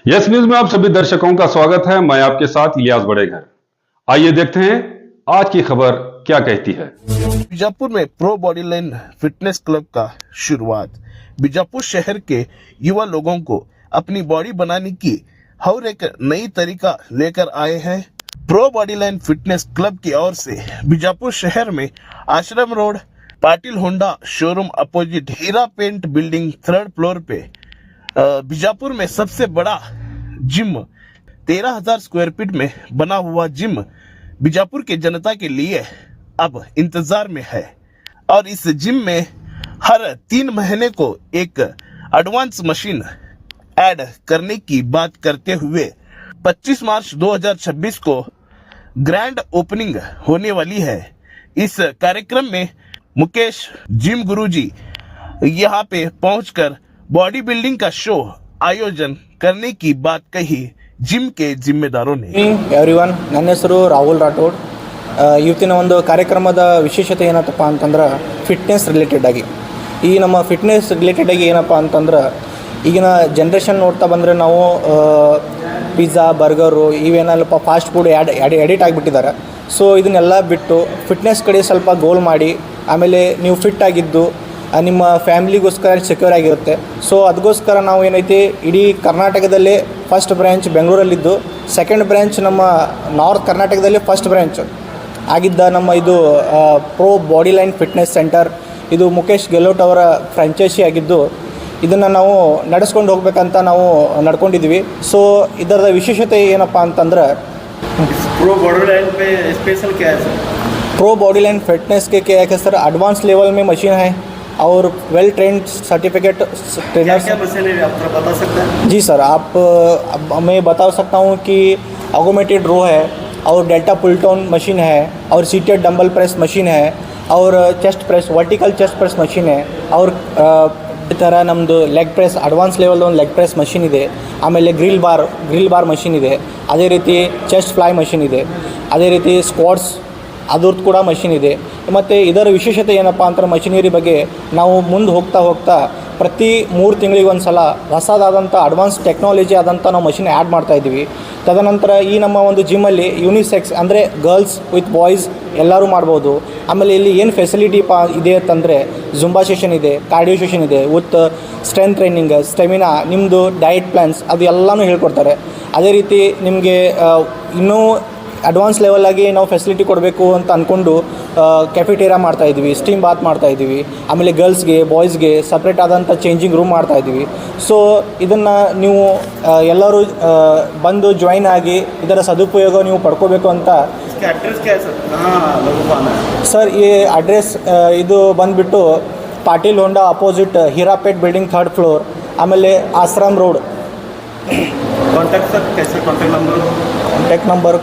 Yes news में आप सभी दर्शकों का स्वागत है। मैं आपके साथ इलियास बड़ेघर। आइए देखते हैं आज की खबर क्या कहती है। बीजापुर में प्रो बॉडीलाइन फिटनेस क्लब का शुरुआत। बीजापुर शहर के युवा लोगों को अपनी बॉडी बनाने की हर एक नई तरीका लेकर आए हैं। प्रो बॉडीलाइन फिटनेस क्लब की ओर से बीजापुर शहर में Ashram road Patil Honda showroom opposite Heera Peth building 3rd floor पे बीजापुर में सबसे बड़ा जिम 13,000 स्क्वायर फीट में बना हुआ जिम बीजापुर के जनता के लिए अब इंतजार में है और इस जिम में हर 3 महीने को एक एडवांस मशीन ऐड करने की बात करते हुए 25 मार्च 2026 को ग्रैंड ओपनिंग होने वाली है। इस कार्यक्रम में मुकेश जिम गुरुजी यहाँ पे पहुंचकर बॉडी बिल्डिंग का शो आयोजन करने की बात कही जिम के जिम्मेदारों ने। ಎವ್ರಿವನ್, ನನ್ನ ಹೆಸರು ರಾಹುಲ್ ರಾಠೋಡ್. ಇವತ್ತಿನ ಒಂದು ಕಾರ್ಯಕ್ರಮದ ವಿಶೇಷತೆ ಏನಪ್ಪ ಅಂತಂದ್ರೆ ಫಿಟ್ನೆಸ್ ರಿಲೇಟೆಡ್ ಆಗಿ ಈ ನಮ್ಮ ಫಿಟ್ನೆಸ್ ರಿಲೇಟೆಡ್ ಆಗಿ ಏನಪ್ಪ ಅಂತಂದ್ರೆ ಈಗಿನ ಜನ್ರೇಷನ್ ನೋಡ್ತಾ ಬಂದರೆ ನಾವು ಪಿಜ್ಜಾ ಬರ್ಗರು ಇವೇನಲ್ಲಪ್ಪ ಫಾಸ್ಟ್ ಫುಡ್ ಎಡಿಟ್ ಆಗಿಬಿಟ್ಟಿದ್ದಾರೆ. ಸೊ ಇದನ್ನೆಲ್ಲ ಬಿಟ್ಟು ಫಿಟ್ನೆಸ್ ಕಡೆ ಸ್ವಲ್ಪ ಗೋಲ್ ಮಾಡಿ ಆಮೇಲೆ ನೀವು ಫಿಟ್ ಆಗಿದ್ದು ನಿಮ್ಮ ಫ್ಯಾಮಿಲಿಗೋಸ್ಕರ ಸೆಕ್ಯೂರ್ ಆಗಿರುತ್ತೆ. ಸೊ ಅದಕ್ಕೋಸ್ಕರ ನಾವು ಏನೈತಿ ಇಡೀ ಕರ್ನಾಟಕದಲ್ಲೇ ಫಸ್ಟ್ ಬ್ರ್ಯಾಂಚ್ ಬೆಂಗಳೂರಲ್ಲಿದ್ದು, ಸೆಕೆಂಡ್ ಬ್ರ್ಯಾಂಚ್ ನಮ್ಮ ನಾರ್ತ್ ಕರ್ನಾಟಕದಲ್ಲಿ ಫಸ್ಟ್ ಬ್ರ್ಯಾಂಚ್ ಆಗಿದ್ದ ನಮ್ಮ ಇದು ಪ್ರೋ ಬಾಡಿಲೈನ್ ಫಿಟ್ನೆಸ್ ಸೆಂಟರ್. ಇದು ಮುಖೇಶ್ ಗೆಹ್ಲೋಟ್ ಅವರ ಫ್ರಾಂಚೈಸಿ ಆಗಿದ್ದು ಇದನ್ನು ನಾವು ನಡೆಸ್ಕೊಂಡು ಹೋಗ್ಬೇಕಂತ ನಾವು ನಡ್ಕೊಂಡಿದ್ವಿ. ಸೊ ಇದರ ವಿಶೇಷತೆ ಏನಪ್ಪ ಅಂತಂದ್ರೆ प्रो बॉडीलाइन पे स्पेशल क्या है सर? प्रो बॉडीलाइन फिटनेस के क्या है सर, एडवांस लेवल में मशीन है और वेल ट्रेंड सर्टिफिकेट ट्रेनर. क्या मशीन है आप बता सकते हैं? जी सर, मैं बता सकता हूँ कि ऑगोमेटेड रो है और डेल्टा पुल डाउन मशीन है और सीटेड डंबल प्रेस मशीन है और chest press vertical chest press machine है और ಈ ಥರ ನಮ್ಮದು ಲೆಗ್ ಪ್ರೆಸ್ ಅಡ್ವಾನ್ಸ್ ಲೆವೆಲ್ದು ಒಂದು ಲೆಗ್ ಪ್ರೆಸ್ ಮಷಿನ್ ಇದೆ. ಆಮೇಲೆ ಗ್ರಿಲ್ ಬಾರ್ ಮಷಿನ್ ಇದೆ. ಅದೇ ರೀತಿ ಚೆಸ್ಟ್ ಫ್ಲೈ ಮಷಿನ್ ಇದೆ. ಅದೇ ರೀತಿ ಸ್ಕ್ವಾಟ್ಸ್ ಅದ್ರದ್ದು ಕೂಡ ಮಷಿನ್ ಇದೆ. ಮತ್ತು ಇದರ ವಿಶೇಷತೆ ಏನಪ್ಪ ಅಂತ ಮಷಿನರಿ ಬಗ್ಗೆ ನಾವು ಮುಂದೆ ಹೋಗ್ತಾ ಪ್ರತಿ 3 ತಿಂಗಳಿಗೆ ಒಂದು ಸಲ ಹೊಸದಾದಂಥ ಅಡ್ವಾನ್ಸ್ ಟೆಕ್ನಾಲಜಿ ಆದಂಥ ನಾವು ಮಷಿನ್ ಆ್ಯಡ್ ಮಾಡ್ತಾಯಿದ್ದೀವಿ. ತದನಂತರ ಈ ನಮ್ಮ ಒಂದು ಜಿಮ್ಮಲ್ಲಿ ಯೂನಿಸೆಕ್ಸ್ ಅಂದರೆ ಗರ್ಲ್ಸ್ ವಿತ್ ಬಾಯ್ಸ್ ಎಲ್ಲರೂ ಮಾಡ್ಬೋದು. ಆಮೇಲೆ ಇಲ್ಲಿ ಏನು ಫೆಸಿಲಿಟಿ ಇದೆ ಅಂತಂದರೆ ಜುಂಬಾ ಸೆಷನ್ ಇದೆ, ಕಾರ್ಡಿಯೋ ಸೆಷನ್ ಇದೆ ವಿತ್ ಸ್ಟ್ರೆಂತ್ ಟ್ರೈನಿಂಗ್, ಸ್ಟೆಮಿನಾ, ನಿಮ್ಮದು ಡಯಟ್ ಪ್ಲ್ಯಾನ್ಸ್ ಅದು ಎಲ್ಲನೂ ಹೇಳ್ಕೊಡ್ತಾರೆ. ಅದೇ ರೀತಿ ನಿಮಗೆ ಇನ್ನೂ ಅಡ್ವಾನ್ಸ್ ಲೆವೆಲಾಗಿ ನಾವು ಫೆಸಿಲಿಟಿ ಕೊಡಬೇಕು ಅಂತ ಅಂದ್ಕೊಂಡು ಕೆಫೆಟೇರಿಯಾ ಮಾಡ್ತಾಯಿದ್ವಿ, ಸ್ಟೀಮ್ ಬಾತ್ ಮಾಡ್ತಾಯಿದ್ವಿ. ಆಮೇಲೆ ಗರ್ಲ್ಸ್ಗೆ ಬಾಯ್ಸ್ಗೆ ಸಪ್ರೇಟ್ ಆದಂಥ ಚೇಂಜಿಂಗ್ ರೂಮ್ ಮಾಡ್ತಾಯಿದ್ವಿ. ಸೊ ಇದನ್ನು ನೀವು ಎಲ್ಲರೂ ಬಂದು ಜಾಯಿನ್ ಆಗಿ ಇದರ ಸದುಪಯೋಗ ನೀವು ಪಡ್ಕೋಬೇಕು ಅಂತ. ಸರ್ ಈ ಅಡ್ರೆಸ್ ಇದು ಬಂದುಬಿಟ್ಟು ಪಾಟೀಲ್ ಹೋಂಡಾ ಅಪೋಸಿಟ್ ಹೀರಾಪೇಟ್ ಬಿಲ್ಡಿಂಗ್ 3rd ಫ್ಲೋರ್, ಆಮೇಲೆ ಆಶ್ರಮ್ ರೋಡ್. कॉन्टैक्ट सर कैसे कॉन्टैक्ट नंबर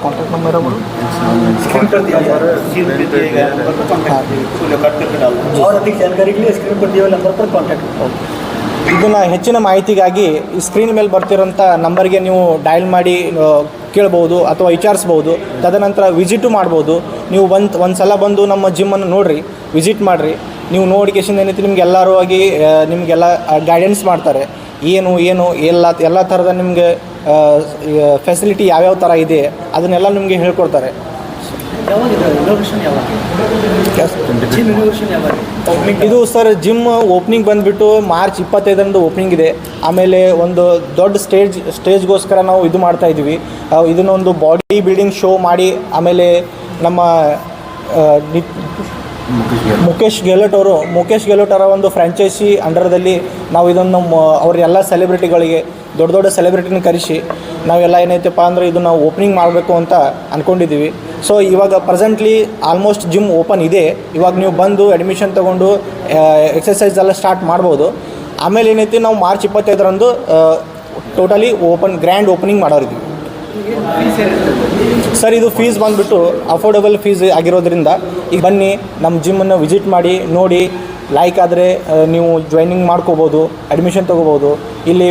स्क्रीन पर दिया जा रहा है, स्क्रीन पे दिए गए नंबर पर कॉन्टैक्ट करके डाल दो और अधिक जानकारी के लिए स्क्रीन पर दिए हुए नंबर पर कॉन्टैक्ट करो. ಇದನ್ನು ಹೆಚ್ಚಿನ ಮಾಹಿತಿಗಾಗಿ ಈ ಸ್ಕ್ರೀನ್ ಮೇಲೆ ಬರ್ತಿರೋಂಥ ನಂಬರ್ಗೆ ನೀವು ಡಯಲ್ ಮಾಡಿ ಕೇಳ್ಬೋದು ಅಥವಾ ವಿಚಾರಿಸ್ಬೋದು. ತದನಂತರ ವಿಸಿಟು ಮಾಡ್ಬೋದು. ನೀವು ಒಂದು ಸಲ ಬಂದು ನಮ್ಮ ಜಿಮ್ಮನ್ನು ನೋಡಿರಿ, ವಿಸಿಟ್ ಮಾಡಿರಿ. ನೀವು ನೋಡಿಕೇಶನ್ ಏನೈತಿ ನಿಮ್ಗೆಲ್ಲರೂ ಆಗಿ ನಿಮಗೆಲ್ಲ ಗೈಡೆನ್ಸ್ ಮಾಡ್ತಾರೆ. ಏನು ಎಲ್ಲ ಥರದ ನಿಮಗೆ ಫೆಸಿಲಿಟಿ ಯಾವ್ಯಾವ ಥರ ಇದೆ ಅದನ್ನೆಲ್ಲ ನಿಮಗೆ ಹೇಳ್ಕೊಡ್ತಾರೆ. ಇದು ಸರ್ ಜಿಮ್ ಓಪನಿಂಗ್ ಬಂದುಬಿಟ್ಟು ಮಾರ್ಚ್ 25ರಂದು ಓಪನಿಂಗ್ ಇದೆ. ಆಮೇಲೆ ಒಂದು ದೊಡ್ಡ ಸ್ಟೇಜ್ಗೋಸ್ಕರ ನಾವು ಇದು ಮಾಡ್ತಾಯಿದ್ವಿ. ಇದನ್ನೊಂದು ಬಾಡಿ ಬಿಲ್ಡಿಂಗ್ ಶೋ ಮಾಡಿ ಆಮೇಲೆ ನಮ್ಮ ಮುಖೇಶ್ ಗೆಹ್ಲೋಟ್ ಅವರ ಒಂದು ಫ್ರಾಂಚೈಸಿ ಅಂಡರ್ದಲ್ಲಿ ನಾವು ಇದನ್ನು ಅವರೆಲ್ಲ ಸೆಲೆಬ್ರಿಟಿಗಳಿಗೆ ದೊಡ್ಡ ಸೆಲೆಬ್ರಿಟಿನ ಕರೆಸಿ ನಾವೆಲ್ಲ ಏನೈತಪ್ಪ ಅಂದರೆ ಇದು ನಾವು ಓಪನಿಂಗ್ ಮಾಡಬೇಕು ಅಂತ ಅಂದ್ಕೊಂಡಿದ್ದೀವಿ. ಸೊ ಇವಾಗ ಪ್ರೆಸೆಂಟ್ಲಿ ಆಲ್ಮೋಸ್ಟ್ ಜಿಮ್ ಓಪನ್ ಇದೆ. ಇವಾಗ ನೀವು ಬಂದು ಅಡ್ಮಿಷನ್ ತೊಗೊಂಡು ಎಕ್ಸಸೈಸ್ ಎಲ್ಲ ಸ್ಟಾರ್ಟ್ ಮಾಡ್ಬೋದು. ಆಮೇಲೆ ಏನೈತಿ ನಾವು ಮಾರ್ಚ್ 25ರಂದು ಟೋಟಲಿ ಗ್ರ್ಯಾಂಡ್ ಓಪನಿಂಗ್ ಮಾಡೋರಿದ್ದೀವಿ. ಸರ್ ಇದು ಫೀಸ್ ಬಂದುಬಿಟ್ಟು ಅಫೋರ್ಡೆಬಲ್ ಫೀಸ್ ಆಗಿರೋದ್ರಿಂದ ಈಗ ಬನ್ನಿ ನಮ್ಮ ಜಿಮ್ಮನ್ನು ವಿಸಿಟ್ ಮಾಡಿ ನೋಡಿ ಲೈಕ್ ಆದರೆ ನೀವು ಜಾಯ್ನಿಂಗ್ ಮಾಡ್ಕೋಬೋದು, ಅಡ್ಮಿಷನ್ ತೊಗೋಬೋದು. ಇಲ್ಲಿ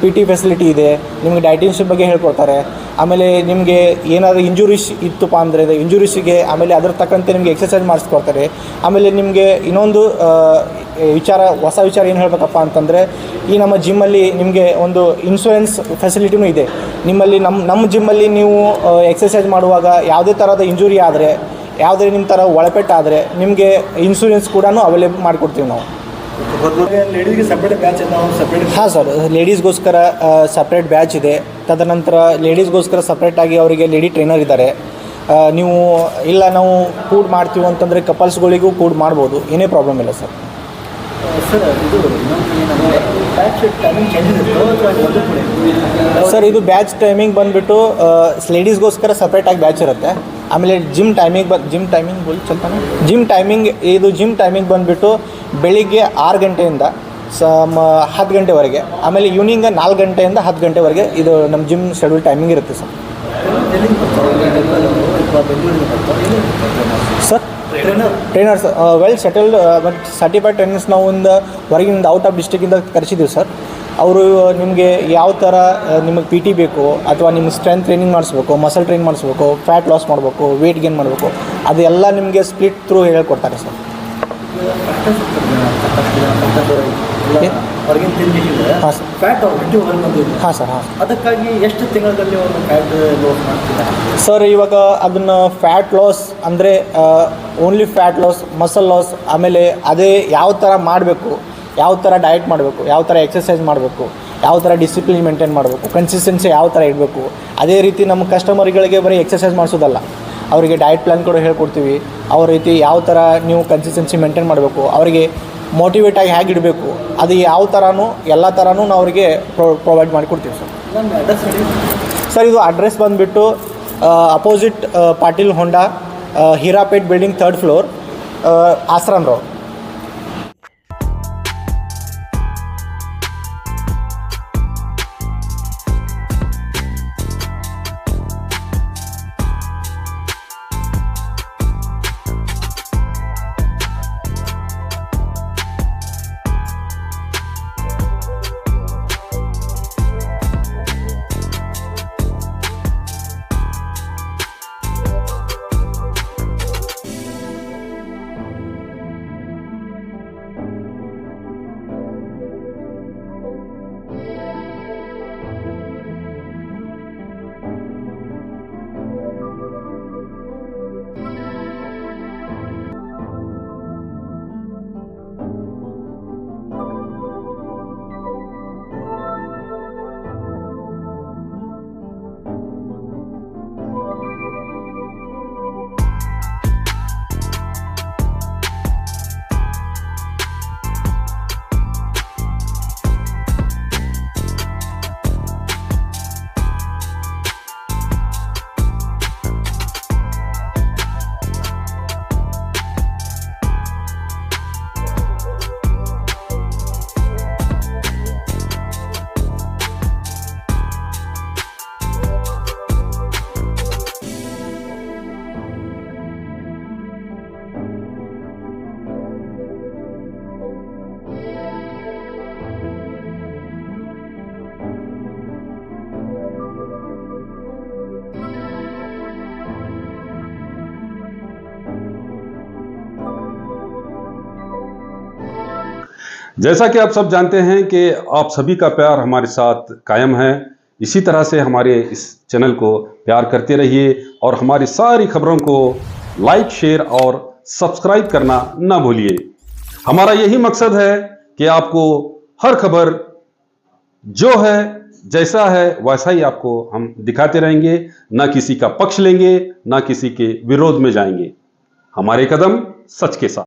ಪಿ ಟಿ ಫೆಸಿಲಿಟಿ ಇದೆ, ನಿಮಗೆ ಡಯಟಿಷಿಯನ್ ಬಗ್ಗೆ ಹೇಳ್ಕೊಡ್ತಾರೆ. ಆಮೇಲೆ ನಿಮಗೆ ಏನಾದರೂ ಇಂಜುರೀಸ್ ಇತ್ತಪ್ಪ ಅಂದರೆ ಇಂಜುರೀಸಿಗೆ ಆಮೇಲೆ ಅದ್ರ ತಕ್ಕಂತೆ ನಿಮಗೆ ಎಕ್ಸಸೈಸ್ ಮಾಡಿಸ್ಕೊಡ್ತಾರೆ. ಆಮೇಲೆ ನಿಮಗೆ ಇನ್ನೊಂದು ಹೊಸ ವಿಚಾರ ಏನು ಹೇಳಬೇಕಪ್ಪ ಅಂತಂದರೆ, ಈ ನಮ್ಮ ಜಿಮ್ಮಲ್ಲಿ ನಿಮಗೆ ಒಂದು ಇನ್ಶೂರೆನ್ಸ್ ಫೆಸಿಲಿಟಿನೂ ಇದೆ. ನಿಮ್ಮಲ್ಲಿ ನಮ್ಮ ಜಿಮ್ಮಲ್ಲಿ ನೀವು ಎಕ್ಸಸೈಸ್ ಮಾಡುವಾಗ ಯಾವುದೇ ಥರದ ಇಂಜುರಿ ಆದರೆ, ಯಾವುದೇ ನಿಮ್ಮ ಥರ ಒಳಪೆಟ್ಟಾದರೆ ನಿಮಗೆ ಇನ್ಶೂರೆನ್ಸ್ ಕೂಡ ಅವೈಲೇಬಲ್ ಮಾಡಿಕೊಡ್ತೀವಿ ನಾವು. ಲೇಡೀಸ್ಗೆ ಸಪ್ರೇಟ್ ಬ್ಯಾಚ್ ನಾವು ಸಪ್ರೇಟ್. ಹಾಂ ಸರ್, ಲೇಡೀಸ್ಗೋಸ್ಕರ ಸಪ್ರೇಟ್ ಬ್ಯಾಚ್ ಇದೆ. ತದನಂತರ ಲೇಡೀಸ್ಗೋಸ್ಕರ ಸಪ್ರೇಟಾಗಿ ಅವರಿಗೆ ಲೇಡಿ ಟ್ರೈನರ್ ಇದ್ದಾರೆ. ನೀವು ಇಲ್ಲ ನಾವು ಕೂಡ್ ಮಾಡ್ತೀವಿ ಅಂತಂದರೆ ಕಪಲ್ಸ್ಗಳಿಗೂ ಕೂಡ್ ಮಾಡ್ಬೋದು, ಏನೇ ಪ್ರಾಬ್ಲಮ್ ಇಲ್ಲ ಸರ್. ಸರ್ ಇದು ನಮಗೆ ಬ್ಯಾಚ್ ಟೈಮಿಂಗ್ ಚೇಂಜ್ ಇರುತ್ತೋ ಅಥವಾ ಒಂದು ಕೂಡ? ಸರ್ ಇದು ಬ್ಯಾಚ್ ಟೈಮಿಂಗ್ ಬಂದುಬಿಟ್ಟು ಲೇಡೀಸ್ಗೋಸ್ಕರ ಸಪ್ರೇಟಾಗಿ ಬ್ಯಾಚ್ ಇರುತ್ತೆ. ಆಮೇಲೆ ಜಿಮ್ ಟೈಮಿಂಗ್ ಜಿಮ್ ಟೈಮಿಂಗ್ ಬಂದುಬಿಟ್ಟು ಬೆಳಿಗ್ಗೆ 6 ಗಂಟೆಯಿಂದ 10 ಗಂಟೆವರೆಗೆ, ಆಮೇಲೆ ಈವ್ನಿಂಗ್ 4 ಗಂಟೆಯಿಂದ 10 ಗಂಟೆವರೆಗೆ ಇದು ನಮ್ಮ ಜಿಮ್ ಶೆಡ್ಯೂಲ್ ಟೈಮಿಂಗ್ ಇರುತ್ತೆ sir. Sir trainers well settled but certified trainers ನಾವು ಒಂದು ಹೊರಗಿನಿಂದ ಔಟ್ ಆಫ್ ಡಿಸ್ಟ್ರಿಕ್ಕಿಂದ ಕರೆಸಿದ್ದೀವಿ ಸರ್. ಅವರು ನಿಮಗೆ ಯಾವ ಥರ ನಿಮಗೆ ಪಿ ಟಿ ಬೇಕು, ಅಥವಾ ನಿಮಗೆ ಸ್ಟ್ರೆಂತ್ ಟ್ರೈನಿಂಗ್ ಮಾಡಿಸ್ಬೇಕು, ಮಸಲ್ ಟ್ರೈನ್ ಮಾಡಿಸ್ಬೇಕು, ಫ್ಯಾಟ್ ಲಾಸ್ ಮಾಡಬೇಕು, ವೇಟ್ ಗೇನ್ ಮಾಡಬೇಕು, ಅದೆಲ್ಲ ನಿಮಗೆ ಸ್ಪ್ಲಿಟ್ ಥ್ರೂ ಹೇಳ್ಕೊಡ್ತಾರೆ ಸರ್. ಹೊರಗಿನ ತಿಂದಿದ್ರೆ ಹಾಂ ಸರ್. ಫ್ಯಾಟ್ ಹೊರಗೆ ಬಂದಿದೆ. ಹಾಂ ಸರ್. ಹಾಂ ಅದಕ್ಕಾಗಿ ಎಷ್ಟು ತಿಂಗಳಲ್ಲಿ ಒಂದು ಫ್ಯಾಟ್ ಲಾಸ್ ಮಾಡ್ತೀರಾ ಸರ್? ಇವಾಗ ಅದನ್ನು ಫ್ಯಾಟ್ ಲಾಸ್ ಅಂದರೆ only fat loss, muscle loss, ಆಮೇಲೆ ಅದೇ ಯಾವ ಥರ ಮಾಡಬೇಕು, ಯಾವ ಥರ ಡಯಟ್ ಮಾಡಬೇಕು, ಯಾವ ಥರ ಎಕ್ಸಸೈಸ್ ಮಾಡಬೇಕು, ಯಾವ ಥರ ಡಿಸಿಪ್ಲಿನ್ ಮೇಂಟೈನ್ ಮಾಡಬೇಕು, ಕನ್ಸಿಸ್ಟೆನ್ಸಿ ಯಾವ ಥರ ಇಡಬೇಕು. ಅದೇ ರೀತಿ ನಮ್ಮ ಕಸ್ಟಮರ್ಗಳಿಗೆ ಬರೀ ಎಕ್ಸಸೈಸ್ ಮಾಡಿಸೋದಲ್ಲ, ಅವರಿಗೆ ಡಯಟ್ ಪ್ಲ್ಯಾನ್ ಕೂಡ ಹೇಳ್ಕೊಡ್ತೀವಿ. ಅವ್ರ ರೀತಿ ಯಾವ ಥರ ನೀವು ಕನ್ಸಿಸ್ಟೆನ್ಸಿ ಮೇಂಟೈನ್ ಮಾಡಬೇಕು, ಅವರಿಗೆ ಮೋಟಿವೇಟಾಗಿ ಹೇಗೆ ಇಡಬೇಕು, ಅದು ಯಾವ ಥರನೂ ಎಲ್ಲ ಥರನೂ ನಾವು ಅವರಿಗೆ ಪ್ರೊವೈಡ್ ಮಾಡಿಕೊಡ್ತೀವಿ ಸರ್. ನಮ್ಮ ಅಡ್ರೆಸ್ ಹೇಳಿ ಸರ್. ಇದು ಅಡ್ರೆಸ್ ಬಂದುಬಿಟ್ಟು opposite Patil Honda, Hirapet building 3rd floor, Ashram road. जैसा कि आप सब जानते हैं कि आप सभी का प्यार हमारे साथ कायम है। इसी तरह से हमारे इस चैनल को प्यार करते रहिए और हमारी सारी खबरों को लाइक, शेयर और सब्सक्राइब करना ना भूलिए। हमारा यही मकसद है कि आपको हर खबर जो है, जैसा है वैसा ही आपको हम दिखाते रहेंगे, ना किसी का पक्ष लेंगे, ना किसी के विरोध में जाएंगे। हमारे कदम सच के साथ।